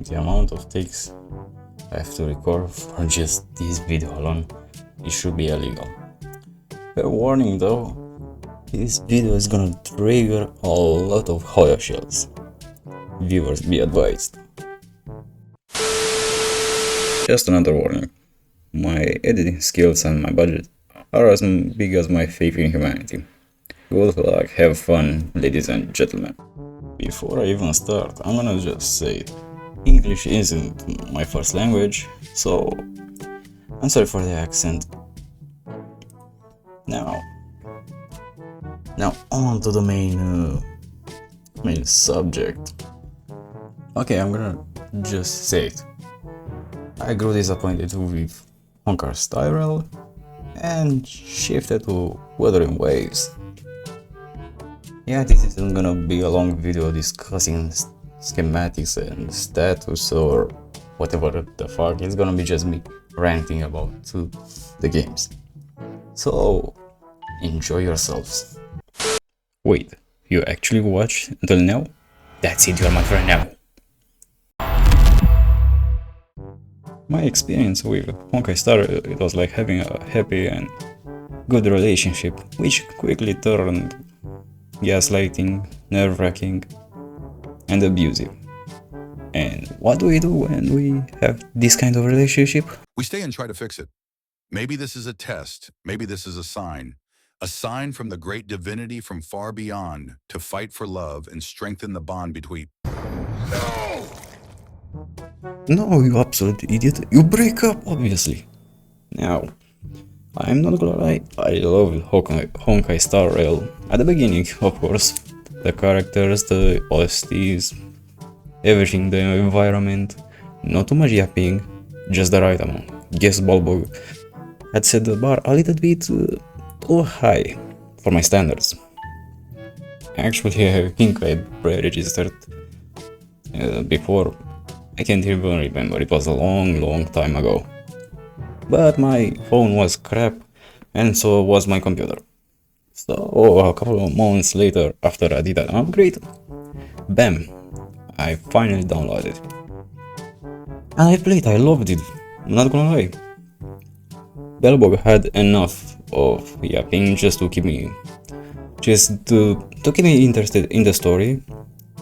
the amount of takes I have to record for just this video alone, it should be illegal. Fair warning though, this video is gonna trigger a lot of Hoya shells. Viewers be advised. Just another warning, my editing skills and my budget are as big as my faith in humanity. Good luck, have fun, ladies and gentlemen. Before I even start, I'm gonna just say it. English isn't my first language, so I'm sorry for the accent. Now on to the main subject. Okay, I'm gonna just say it. I grew disappointed with Honka Style and shifted to Wuthering Waves. Yeah, this isn't gonna be a long video discussing schematics and status or whatever the fuck. It's gonna be just me ranting about the games. So enjoy yourselves. Wait, you actually watched until now? That's it, you're my friend now. My experience with Honkai Star, it was like having a happy and good relationship, which quickly turned gaslighting, nerve-wracking, and abusive. And what do we do when we have this kind of relationship? We stay and try to fix it. Maybe this is a test, maybe this is a sign from the great divinity from far beyond to fight for love and strengthen the bond between. No, you absolute idiot, you break up, obviously. Now, I'm not gonna lie, I love Honkai Star Rail. At the beginning, of course, the characters, the OSTs, everything, the environment, not too much yapping, just the right amount. Guess Balbog had set the bar a little bit too high for my standards. Actually, I think I pre-registered before. I can't even remember, it was a long time ago. But my phone was crap, and so was my computer. So a couple of months later, after I did an upgrade, bam, I finally downloaded it. And I played, I loved it, I'm not gonna lie. Belbog had enough of yapping just to keep me interested in the story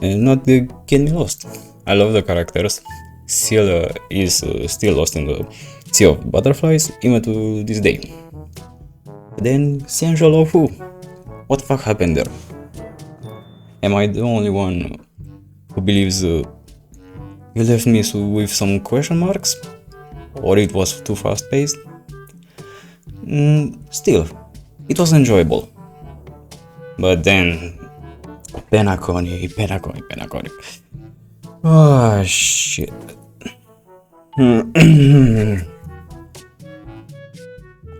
and not get me lost. I love the characters. Ciel is still lost in the sea of butterflies even to this day. Then Sensual of who? What the fuck happened there? Am I the only one who believes you left me with some question marks? Or it was too fast paced? Still, it was enjoyable. But then, Penacony. Oh shit.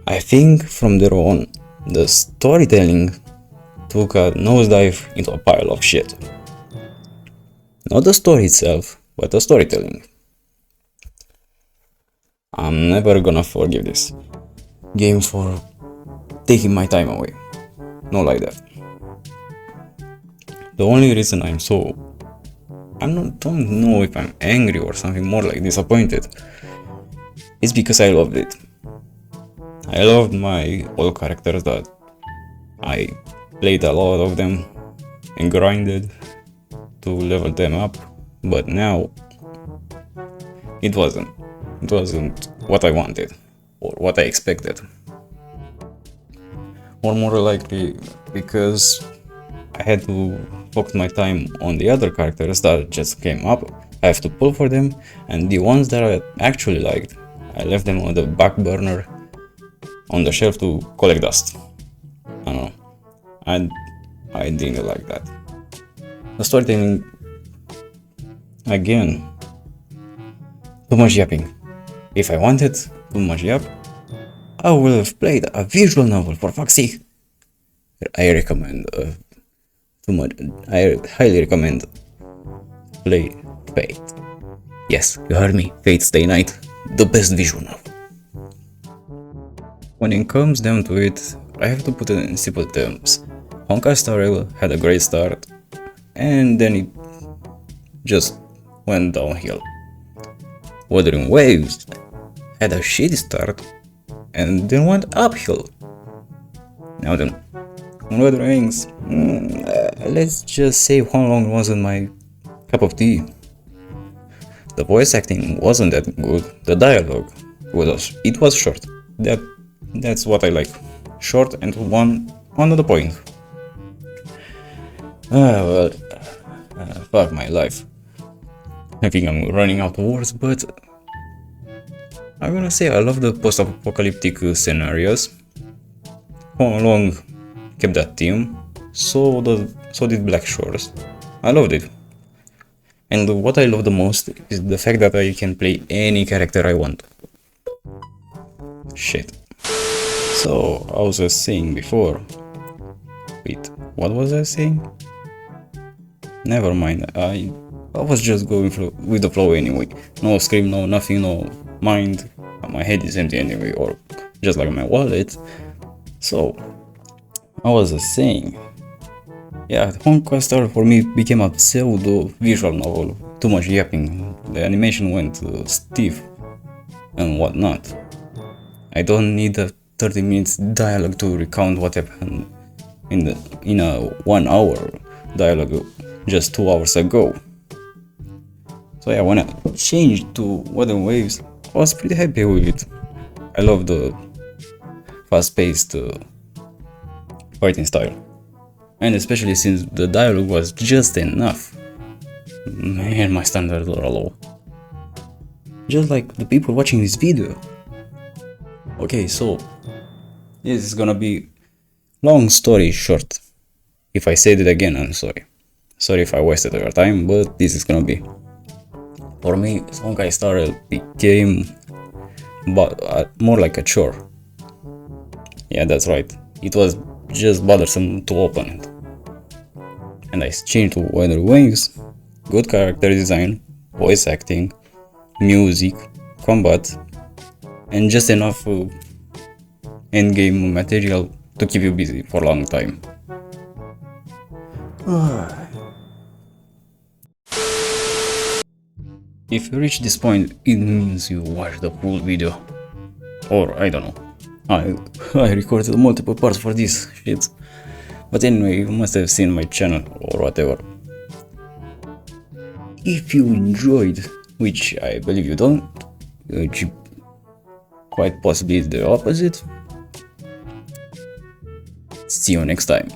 I think from there on, the storytelling took a nosedive into a pile of shit. Not the story itself, but the storytelling. I'm never gonna forgive this game for taking my time away. Not like that. The only reason don't know if I'm angry or something more like disappointed. It's because I loved it. I loved my old characters that I played a lot of them and grinded to level them up, but now it wasn't what I wanted or what I expected. Or more likely because I had to focus my time on the other characters that just came up. I have to pull for them, and the ones that I actually liked, I left them on the back burner on the shelf to collect dust. I don't know. I didn't like that. The storytelling, again, too much yapping. If I wanted too much yap, I would have played a visual novel, for fuck's sake. I highly recommend play Fate. Yes, you heard me, Fate Stay Night, the best visual novel. When it comes down to it, I have to put it in simple terms. Honkai Star Rail had a great start, and then it just went downhill. Wuthering Waves had a shitty start and then went uphill. Now then, on Wuthering Waves, let's just say How Long wasn't my cup of tea. The voice acting wasn't that good, the dialogue it was short. That's what I like. Short and on the point. Fuck my life. I think I'm running out of words, but I'm gonna say I love the post-apocalyptic scenarios. How Long kept that theme, so did Black Shores. I loved it. And what I love the most is the fact that I can play any character I want. Shit. So, I was just saying before. Wait, what was I saying? Never mind, I was just going with the flow anyway. No script, no nothing, no mind. My head is empty anyway, or just like my wallet. So, I was just saying. Yeah, Honkai Star for me became a pseudo visual novel. Too much yapping, the animation went stiff and whatnot. I don't need a 30 minutes dialogue to recount what happened in a 1 hour dialogue just 2 hours ago. So yeah, when I changed to Wuthering Waves, I was pretty happy with it. I love the fast-paced fighting style, and especially since the dialogue was just enough. Man, my standards are low. Just like the people watching this video. Okay, so this is gonna be long story short. If I said it again, I'm sorry. Sorry if I wasted your time, but this is gonna be. For me, Honkai Star became more like a chore. Yeah, that's right. It was just bothersome to open it. And I changed to Wuthering Waves. Good character design, voice acting, music, combat, and just enough endgame material to keep you busy for a long time. If you reach this point, it means you watched the full video. Or I don't know. I recorded multiple parts for this shit. But anyway, you must have seen my channel or whatever. If you enjoyed, which I believe you don't, which quite possibly is the opposite, see you next time.